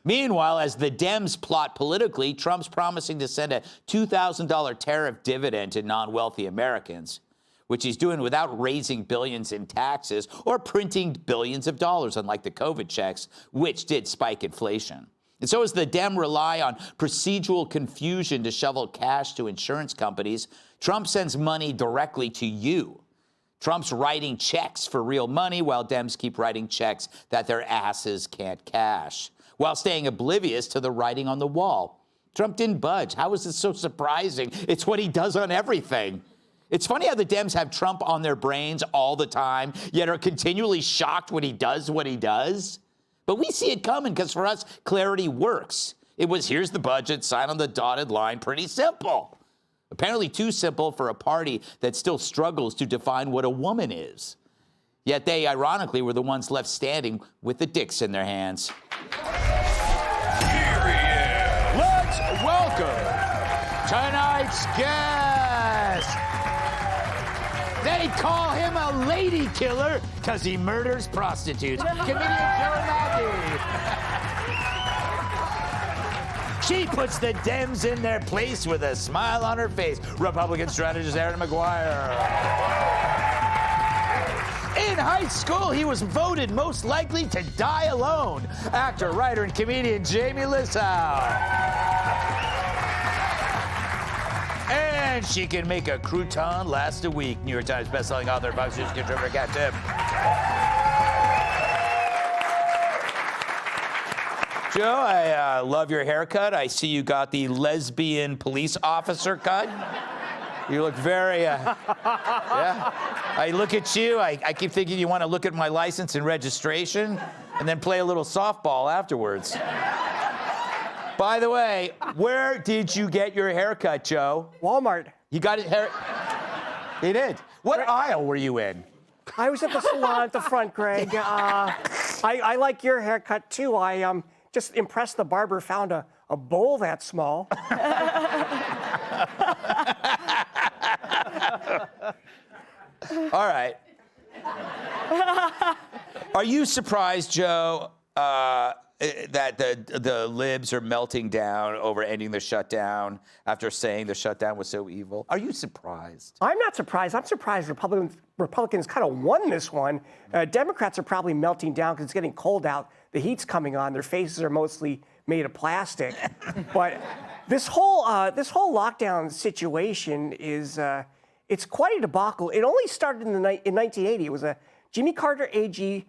Meanwhile, as the Dems plot politically, Trump's promising to send a $2,000 tariff dividend to non-wealthy Americans, which he's doing without raising billions in taxes or printing billions of dollars, unlike the COVID checks, which did spike inflation. And so as the Dem rely on procedural confusion to shovel cash to insurance companies, Trump sends money directly to you. Trump's writing checks for real money while Dems keep writing checks that their asses can't cash, while staying oblivious to the writing on the wall. Trump didn't budge. How is this so surprising? It's what he does on everything. It's funny how the Dems have Trump on their brains all the time, yet are continually shocked when he does what he does. But we see it coming because for us, clarity works. It was, here's the budget, sign on the dotted line, pretty simple. Apparently too simple for a party that still struggles to define what a woman is. Yet they, ironically, were the ones left standing with the dicks in their hands. Here he is. Let's welcome tonight's guest. They call him a lady killer because he murders prostitutes. Comedian Joe Mackey. She puts the Dems in their place with a smile on her face. Republican strategist Aaron McGuire. In high school, he was voted most likely to die alone. Actor, writer, and comedian Jamie Lissow. And she can make a crouton last a week. New York Times bestselling author, Fox News contributor, Cat Tip. Joe, I love your haircut. I see you got the lesbian police officer cut. You look very, yeah. I look at you, I keep thinking you want to look at my license and registration and then play a little softball afterwards. By the way, where did you get your haircut, Joe? Walmart. You got it hair? He did. What aisle were you in? I was at the salon at the front, Greg. I like your haircut, too. I just impressed the barber, found a bowl that small. All right. Are you surprised, Joe, that the libs are melting down over ending the shutdown after saying the shutdown was so evil? Are you surprised? I'm not surprised. I'm surprised Republicans kind of won this one. Democrats are probably melting down because it's getting cold out. The heat's coming on. Their faces are mostly made of plastic. But this whole lockdown situation is it's quite a debacle. It only started in 1980. It was a Jimmy Carter AG.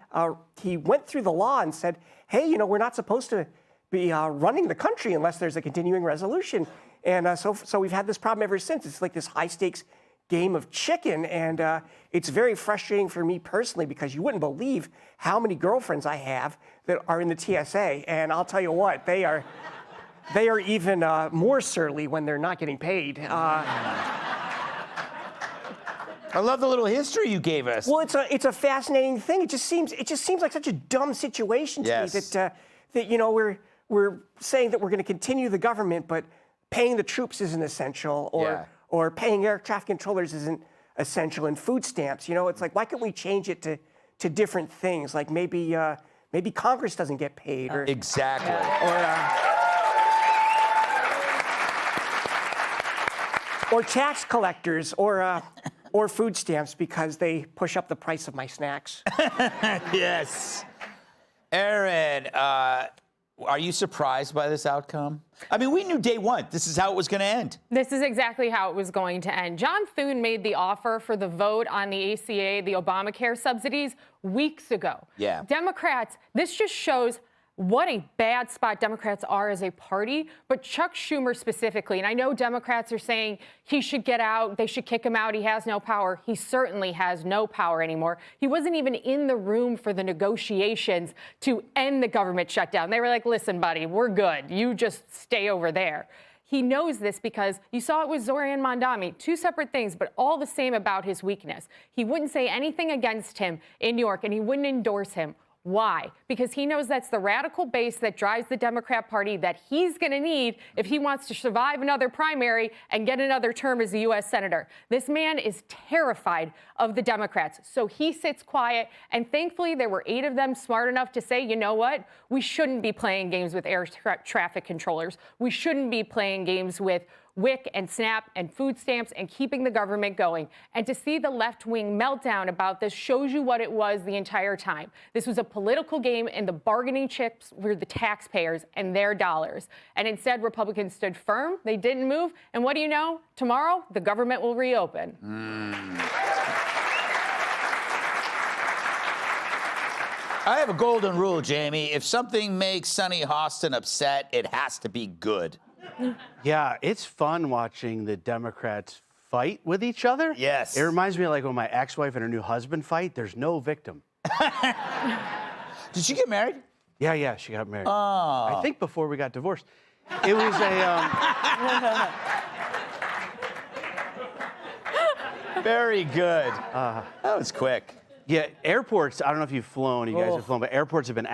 He went through the law and said, hey, you know, we're not supposed to be running the country unless there's a continuing resolution. And so we've had this problem ever since. It's like this high-stakes game of chicken. And it's very frustrating for me personally because you wouldn't believe how many girlfriends I have that are in the TSA. And I'll tell you what, they are even more surly when they're not getting paid. I love the little history you gave us. Well, it's a fascinating thing. It just seems like such a dumb situation to me that you know we're saying that we're going to continue the government, but paying the troops isn't essential, or paying air traffic controllers isn't essential, and food stamps. You know, it's like, why can't we change it to different things? Like maybe Congress doesn't get paid, or exactly, or tax collectors, or food stamps because they push up the price of my snacks. Yes. Aaron, are you surprised by this outcome? I mean, we knew day one this is how it was going to end. This is exactly how it was going to end. John Thune made the offer for the vote on the ACA, the Obamacare subsidies, weeks ago. Yeah. Democrats, this just shows what a bad spot Democrats are as a party, but Chuck Schumer specifically, and I know Democrats are saying he should get out, they should kick him out, he has no power. He certainly has no power anymore. He wasn't even in the room for the negotiations to end the government shutdown. They were like, listen, buddy, we're good. You just stay over there. He knows this because you saw it with Zohran Mamdani, two separate things, but all the same about his weakness. He wouldn't say anything against him in New York, and he wouldn't endorse him. Why? Because he knows that's the radical base that drives the Democrat Party that he's going to need if he wants to survive another primary and get another term as a U.S. Senator. This man is terrified of the Democrats, so he sits quiet, and thankfully there were 8 of them smart enough to say, you know what? We shouldn't be playing games with air traffic controllers. We shouldn't be playing games with WIC and SNAP and food stamps and keeping the government going. And to see the left-wing meltdown about this shows you what it was the entire time. This was a political game, and the bargaining chips were the taxpayers and their dollars. And instead, Republicans stood firm. They didn't move. And what do you know? Tomorrow, the government will reopen. I have a golden rule, Jamie. If something makes Sonny Hostin upset, it has to be good. Yeah, it's fun watching the Democrats fight with each other. Yes. It reminds me of like when my ex-wife and her new husband fight, there's no victim. Did she get married? Yeah, she got married. Oh. I think before we got divorced. It was a... Very good. That was quick. Yeah, airports, I don't know if you've flown, you guys have flown, but airports have been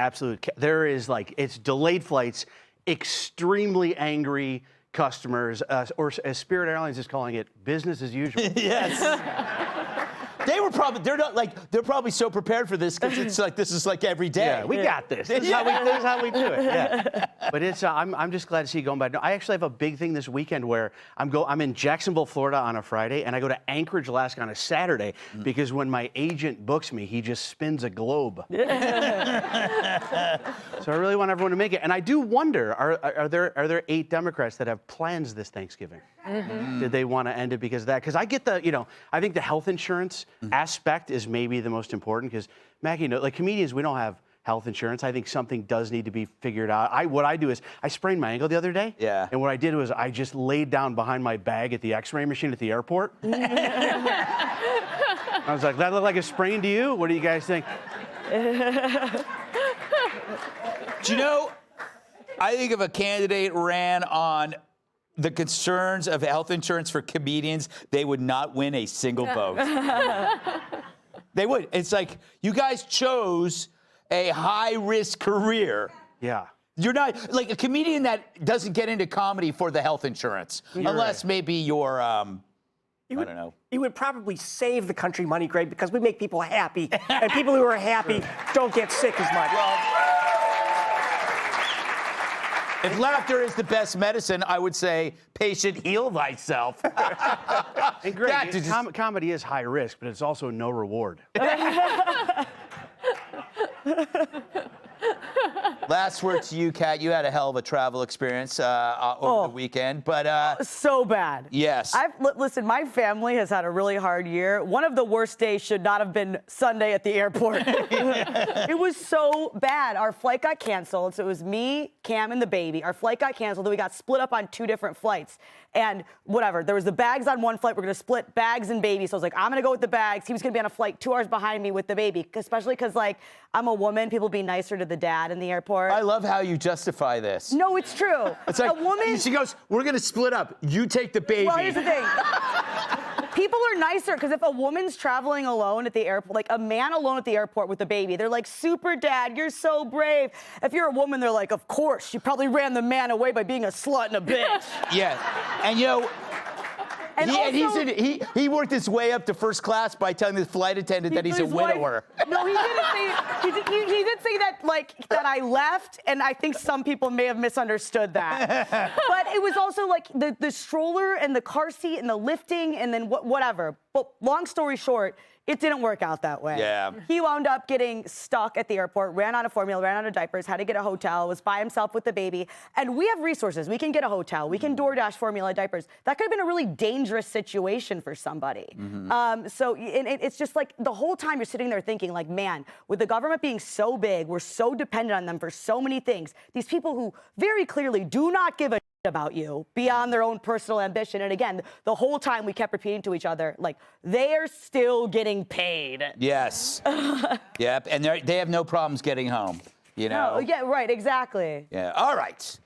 there is like, it's delayed flights, extremely angry customers, or as Spirit Airlines is calling it, business as usual. Yes. They're probably so prepared for this because it's like, this is like every day. Yeah, we got this. This is how we do it. Yeah. But it's, I'm just glad to see you going back. No, I actually have a big thing this weekend where I'm in Jacksonville, Florida on a Friday, and I go to Anchorage, Alaska on a Saturday because when my agent books me, he just spins a globe. So I really want everyone to make it. And I do wonder, are there 8 Democrats that have plans this Thanksgiving? Did they want to end it because of that? Because I get I think the health insurance aspect is maybe the most important because, Maggie, like comedians, we don't have health insurance. I think something does need to be figured out. What I do is I sprained my ankle the other day. Yeah. And what I did was I just laid down behind my bag at the x-ray machine at the airport. I was like, that look like a sprain to you? What do you guys think? Do you know, I think if a candidate ran on the concerns of health insurance for comedians, they would not win a single vote. They would. It's like, you guys chose a high-risk career. Yeah. You're not, like a comedian that doesn't get into comedy for the health insurance, unless maybe you're, I don't know. You would probably save the country money, Greg, because we make people happy, and people who are happy don't get sick as much. If laughter is the best medicine, I would say, patient, heal thyself. And Greg, comedy is high risk, but it's also no reward. Last word to you, Kat. You had a hell of a travel experience over the weekend, but so bad. yes. Listen, my family has had a really hard year. One of the worst days should not have been Sunday at the airport. It was so bad. Our flight got canceled, so it was me, Cam, and the baby. Our flight got canceled, and we got split up on 2 different flights. And whatever, there was the bags on one flight. We're gonna split bags and baby. So I was like, I'm gonna go with the bags. He was gonna be on a flight 2 hours behind me with the baby, especially because like I'm a woman. People be nicer to the dad in the airport. I love how you justify this. No, it's true. It's like, a woman. she goes, we're gonna split up. You take the baby. Well, here's the thing. People are nicer because if a woman's traveling alone at the airport, like a man alone at the airport with a baby, they're like, super dad, you're so brave. If you're a woman, they're like, of course, she probably ran the man away by being a slut and a bitch. Yeah, and you know, And he worked his way up to first class by telling the flight attendant that he's a widower. No, he didn't say. He did say that that I left, and I think some people may have misunderstood that. But it was also like the stroller and the car seat and the lifting and then whatever. But long story short, it didn't work out that way. Yeah. He wound up getting stuck at the airport, ran out of formula, ran out of diapers, had to get a hotel, was by himself with the baby. And we have resources. We can get a hotel. We can DoorDash formula diapers. That could have been a really dangerous situation for somebody. So it's just like the whole time you're sitting there thinking like, man, with the government being so big, we're so dependent on them for so many things. These people who very clearly do not give a about you beyond their own personal ambition. And again, the whole time we kept repeating to each other, like, they are still getting paid. Yes. Yep. And they have no problems getting home, you know? No, yeah, right, exactly. Yeah. All right.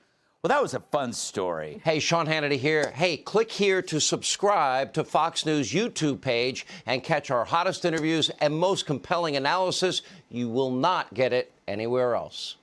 Well, that was a fun story. Hey, Sean Hannity here. Hey, click here to subscribe to Fox News YouTube page and catch our hottest interviews and most compelling analysis. You will not get it anywhere else.